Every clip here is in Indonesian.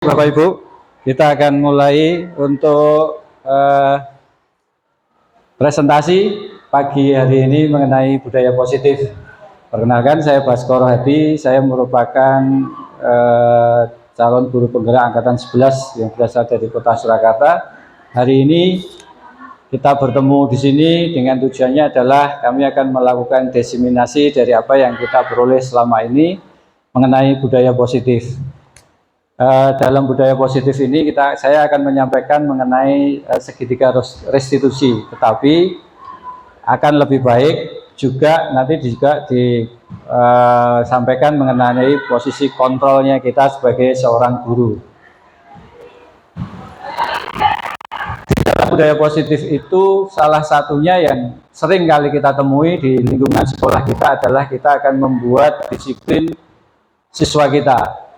Bapak Ibu, kita akan mulai untuk presentasi pagi hari ini mengenai budaya positif. Perkenalkan, saya Baskoro Hadi, saya merupakan calon guru penggerak angkatan 11 yang berasal dari Kota Surakarta. Hari ini kita bertemu di sini dengan tujuannya adalah kami akan melakukan diseminasi dari apa yang kita peroleh selama ini mengenai budaya positif. Dalam budaya positif ini saya akan menyampaikan mengenai segitiga restitusi, tetapi akan lebih baik juga nanti juga disampaikan mengenai posisi kontrolnya kita sebagai seorang guru. Di dalam budaya positif itu salah satunya yang sering kali kita temui di lingkungan sekolah kita adalah kita akan membuat disiplin siswa kita.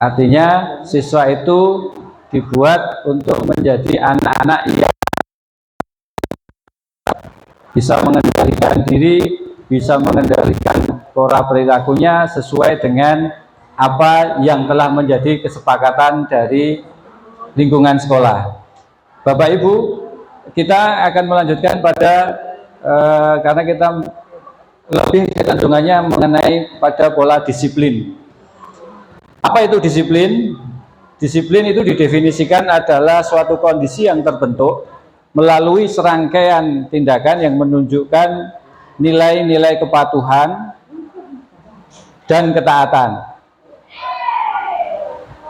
Artinya siswa itu dibuat untuk menjadi anak-anak yang bisa mengendalikan diri, bisa mengendalikan pola perilakunya sesuai dengan apa yang telah menjadi kesepakatan dari lingkungan sekolah. Bapak Ibu, kita akan melanjutkan pada karena kita lebih kecenderungannya mengenai pada pola disiplin. Apa itu disiplin? Disiplin itu didefinisikan adalah suatu kondisi yang terbentuk melalui serangkaian tindakan yang menunjukkan nilai-nilai kepatuhan dan ketaatan.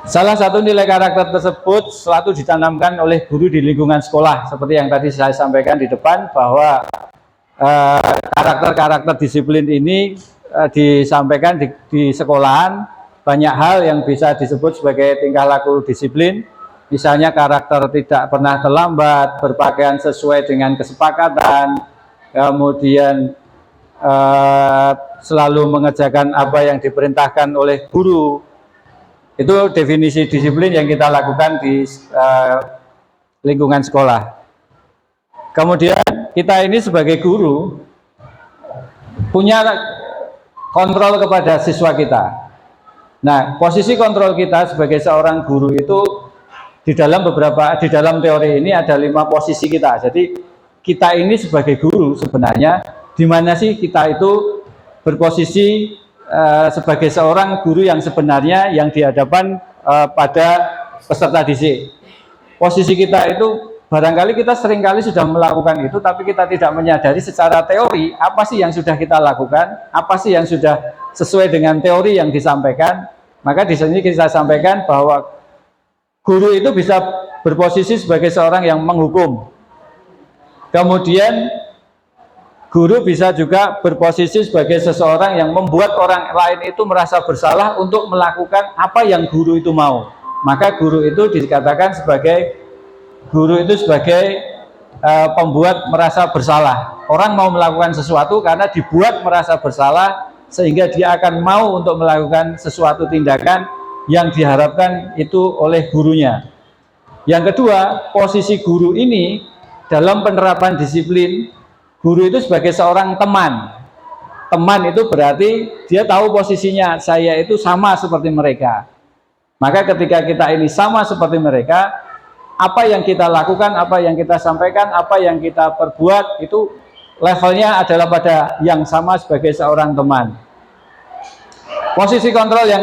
Salah satu nilai karakter tersebut selalu ditanamkan oleh guru di lingkungan sekolah. Seperti yang tadi saya sampaikan di depan bahwa karakter-karakter disiplin ini disampaikan di sekolahan. Banyak hal yang bisa disebut sebagai tingkah laku disiplin, misalnya karakter tidak pernah terlambat, berpakaian sesuai dengan kesepakatan, kemudian selalu mengerjakan apa yang diperintahkan oleh guru. Itu definisi disiplin yang kita lakukan di lingkungan sekolah. Kemudian kita ini sebagai guru punya kontrol kepada siswa kita. Nah, posisi kontrol kita sebagai seorang guru itu di dalam teori ini ada 5 posisi kita. Jadi kita ini sebagai guru sebenarnya di mana sih kita itu berposisi sebagai seorang guru yang sebenarnya yang di hadapan pada peserta didik. Posisi kita itu barangkali kita seringkali sudah melakukan itu, tapi kita tidak menyadari secara teori apa sih yang sudah kita lakukan, apa sih yang sudah sesuai dengan teori yang disampaikan. Maka di sini kita sampaikan bahwa guru itu bisa berposisi sebagai seorang yang menghukum. Kemudian guru bisa juga berposisi sebagai seseorang yang membuat orang lain itu merasa bersalah untuk melakukan apa yang guru itu mau. Maka guru itu dikatakan sebagai pembuat merasa bersalah. Orang mau melakukan sesuatu karena dibuat merasa bersalah, sehingga dia akan mau untuk melakukan sesuatu tindakan yang diharapkan itu oleh gurunya. Yang kedua, posisi guru ini dalam penerapan disiplin, guru itu sebagai seorang teman. Teman itu berarti dia tahu posisinya, saya itu sama seperti mereka. Maka ketika kita ini sama seperti mereka, apa yang kita lakukan, apa yang kita sampaikan, apa yang kita perbuat itu levelnya adalah pada yang sama sebagai seorang teman. Posisi kontrol yang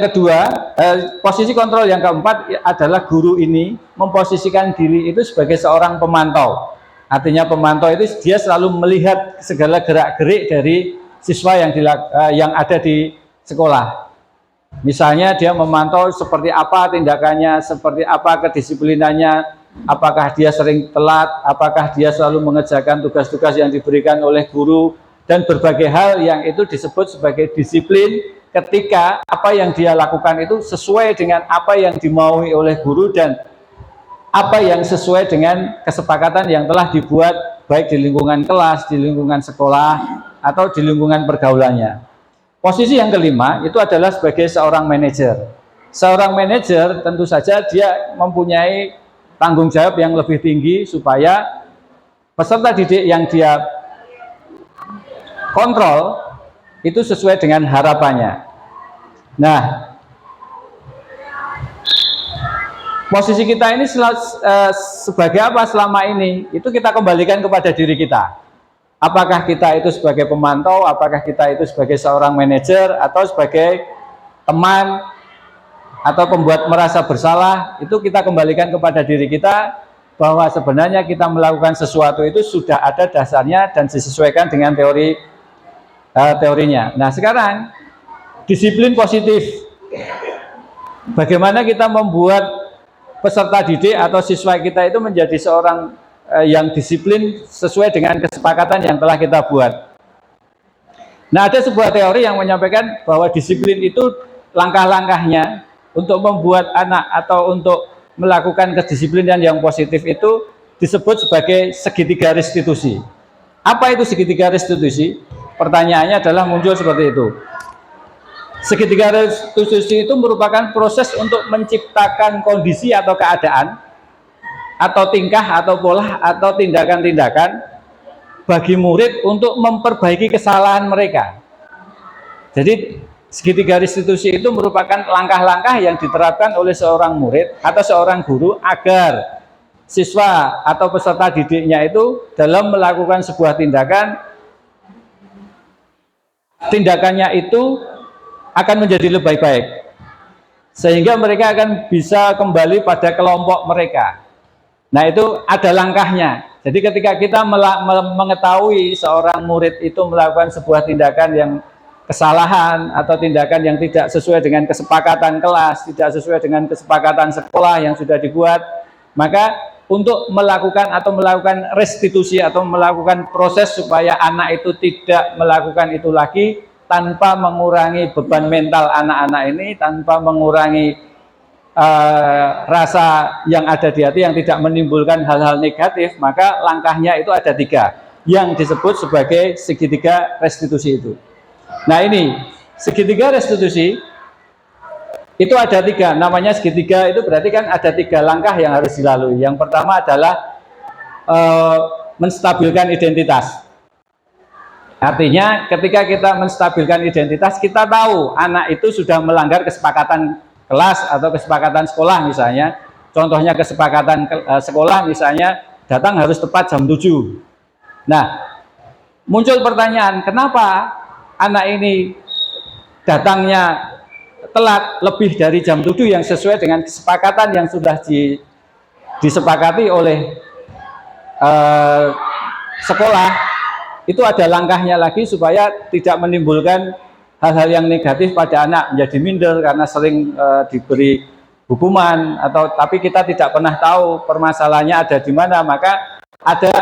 keempat adalah guru ini memposisikan diri itu sebagai seorang pemantau. Artinya pemantau itu dia selalu melihat segala gerak-gerik dari siswa yang ada di sekolah. Misalnya dia memantau seperti apa tindakannya, seperti apa kedisiplinannya, apakah dia sering telat, apakah dia selalu mengerjakan tugas-tugas yang diberikan oleh guru, dan berbagai hal yang itu disebut sebagai disiplin ketika apa yang dia lakukan itu sesuai dengan apa yang dimaui oleh guru dan apa yang sesuai dengan kesepakatan yang telah dibuat baik di lingkungan kelas, di lingkungan sekolah, atau di lingkungan pergaulannya. Posisi yang kelima itu adalah sebagai seorang manajer. Seorang manajer tentu saja dia mempunyai tanggung jawab yang lebih tinggi supaya peserta didik yang dia kontrol itu sesuai dengan harapannya. Nah, Posisi kita ini sebagai apa selama ini? Itu kita kembalikan kepada diri kita. Apakah kita itu sebagai pemantau, apakah kita itu sebagai seorang manajer, atau sebagai teman, atau pembuat merasa bersalah, itu kita kembalikan kepada diri kita, bahwa sebenarnya kita melakukan sesuatu itu sudah ada dasarnya dan disesuaikan dengan teorinya. Nah sekarang, disiplin positif. Bagaimana kita membuat peserta didik atau siswa kita itu menjadi seorang yang disiplin sesuai dengan kesepakatan yang telah kita buat. Nah, ada sebuah teori yang menyampaikan bahwa disiplin itu langkah-langkahnya untuk membuat anak atau untuk melakukan kedisiplinan yang positif itu disebut sebagai segitiga restitusi. Apa itu segitiga restitusi? Pertanyaannya adalah muncul seperti itu. Segitiga restitusi itu merupakan proses untuk menciptakan kondisi atau keadaan atau tingkah atau pola atau tindakan-tindakan bagi murid untuk memperbaiki kesalahan mereka. Jadi segitiga restitusi itu merupakan langkah-langkah yang diterapkan oleh seorang murid atau seorang guru agar siswa atau peserta didiknya itu dalam melakukan sebuah tindakannya itu akan menjadi lebih baik, sehingga mereka akan bisa kembali pada kelompok mereka. Nah itu ada langkahnya. Jadi ketika kita mengetahui seorang murid itu melakukan sebuah tindakan yang kesalahan atau tindakan yang tidak sesuai dengan kesepakatan kelas, tidak sesuai dengan kesepakatan sekolah yang sudah dibuat, maka untuk melakukan restitusi atau melakukan proses supaya anak itu tidak melakukan itu lagi, tanpa mengurangi beban mental anak-anak ini, tanpa mengurangi rasa yang ada di hati yang tidak menimbulkan hal-hal negatif, maka langkahnya itu ada 3 yang disebut sebagai segitiga restitusi itu. Nah ini segitiga restitusi itu ada 3, namanya segitiga itu berarti kan ada 3 langkah yang harus dilalui. Yang pertama adalah menstabilkan identitas. Artinya ketika kita menstabilkan identitas, kita tahu anak itu sudah melanggar kesepakatan kelas atau kesepakatan sekolah misalnya. Contohnya kesepakatan sekolah misalnya datang harus tepat jam 7. Nah, muncul pertanyaan, kenapa anak ini datangnya telat lebih dari jam 7 yang sesuai dengan kesepakatan yang sudah disepakati oleh sekolah. Itu ada langkahnya lagi supaya tidak menimbulkan hal-hal yang negatif pada anak, menjadi minder karena sering diberi hukuman, tapi kita tidak pernah tahu permasalahannya ada di mana. Maka ada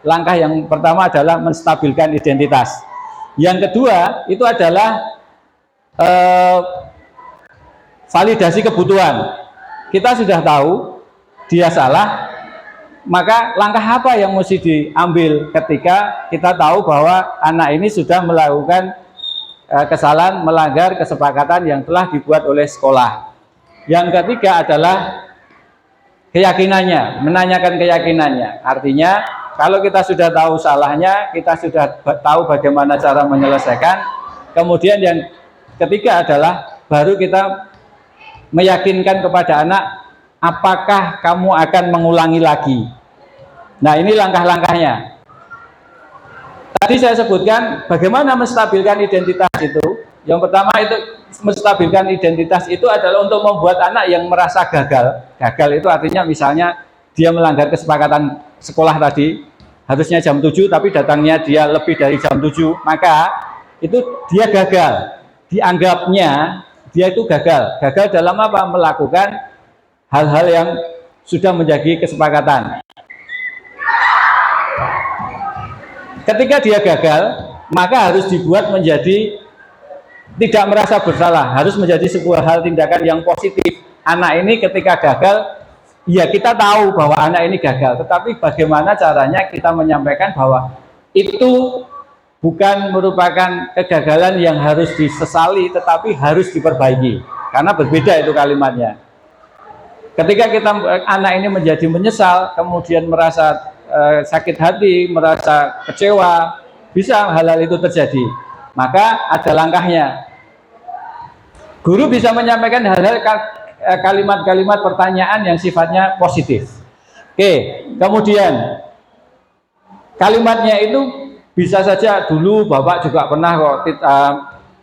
langkah yang pertama adalah menstabilkan identitas. Yang kedua itu adalah validasi kebutuhan. Kita sudah tahu dia salah, maka langkah apa yang mesti diambil ketika kita tahu bahwa anak ini sudah melakukan kesalahan, melanggar kesepakatan yang telah dibuat oleh sekolah. Yang ketiga adalah keyakinannya, menanyakan keyakinannya. Artinya kalau kita sudah tahu salahnya, kita sudah tahu bagaimana cara menyelesaikan. Kemudian yang ketiga adalah baru kita meyakinkan kepada anak, apakah kamu akan mengulangi lagi? Nah ini langkah-langkahnya. Tadi saya sebutkan bagaimana menstabilkan identitas itu. Yang pertama itu menstabilkan identitas itu adalah untuk membuat anak yang merasa gagal. Gagal itu artinya misalnya dia melanggar kesepakatan sekolah tadi, harusnya jam 7 tapi datangnya dia lebih dari jam 7, maka itu dia gagal. Dianggapnya dia itu gagal. Gagal dalam apa? Melakukan hal-hal yang sudah menjadi kesepakatan. Ketika dia gagal, maka harus dibuat menjadi tidak merasa bersalah, harus menjadi sebuah hal tindakan yang positif. Anak ini ketika gagal, ya kita tahu bahwa anak ini gagal, tetapi bagaimana caranya kita menyampaikan bahwa itu bukan merupakan kegagalan yang harus disesali, tetapi harus diperbaiki. Karena berbeda itu kalimatnya. Ketika anak ini menjadi menyesal, kemudian merasa sakit hati, merasa kecewa, bisa hal-hal itu terjadi. Maka ada langkahnya. Guru bisa menyampaikan hal-hal kalimat-kalimat pertanyaan yang sifatnya positif. Oke, kemudian kalimatnya itu bisa saja dulu Bapak juga pernah kok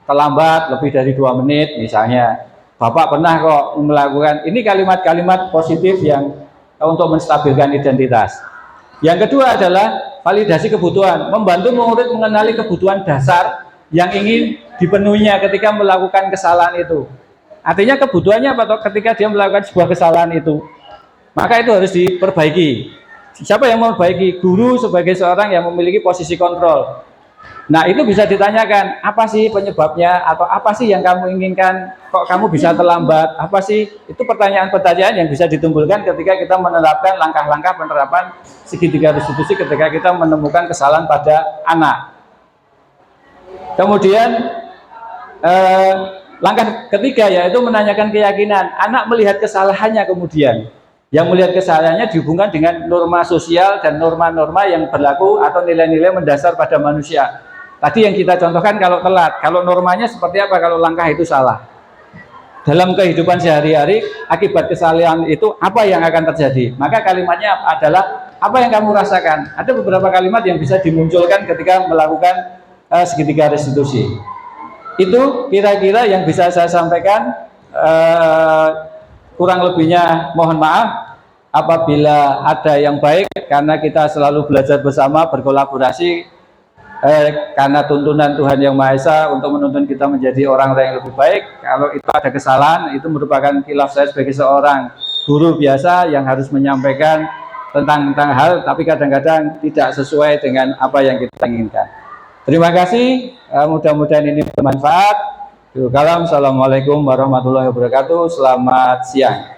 terlambat lebih dari 2 menit misalnya. Bapak pernah kok melakukan, ini kalimat-kalimat positif yang untuk menstabilkan identitas. Yang kedua adalah validasi kebutuhan, membantu murid mengenali kebutuhan dasar yang ingin dipenuhinya ketika melakukan kesalahan itu. Artinya kebutuhannya apa? Ketika dia melakukan sebuah kesalahan itu, maka itu harus diperbaiki. Siapa yang memperbaiki? Guru sebagai seorang yang memiliki posisi kontrol. Nah, itu bisa ditanyakan, apa sih penyebabnya atau apa sih yang kamu inginkan? Kok kamu bisa terlambat? Apa sih? Itu pertanyaan-pertanyaan yang bisa ditimbulkan ketika kita menerapkan langkah-langkah penerapan segitiga restitusi ketika kita menemukan kesalahan pada anak. Kemudian langkah ketiga yaitu menanyakan keyakinan. Anak melihat kesalahannya kemudian. Yang melihat kesalahannya dihubungkan dengan norma sosial dan norma-norma yang berlaku atau nilai-nilai mendasar pada manusia. Tadi yang kita contohkan kalau telat, kalau normanya seperti apa kalau langkah itu salah. Dalam kehidupan sehari-hari, akibat kesalahan itu apa yang akan terjadi? Maka kalimatnya adalah apa yang kamu rasakan. Ada beberapa kalimat yang bisa dimunculkan ketika melakukan segitiga restitusi. Itu kira-kira yang bisa saya sampaikan. Kurang lebihnya mohon maaf apabila ada yang baik, karena kita selalu belajar bersama, berkolaborasi karena tuntunan Tuhan Yang Maha Esa untuk menuntun kita menjadi orang-orang yang lebih baik. Kalau itu ada kesalahan, itu merupakan khilaf saya sebagai seorang guru biasa yang harus menyampaikan tentang hal, tapi kadang-kadang tidak sesuai dengan apa yang kita inginkan. Terima kasih, mudah-mudahan ini bermanfaat. Assalamualaikum warahmatullahi wabarakatuh. Selamat siang.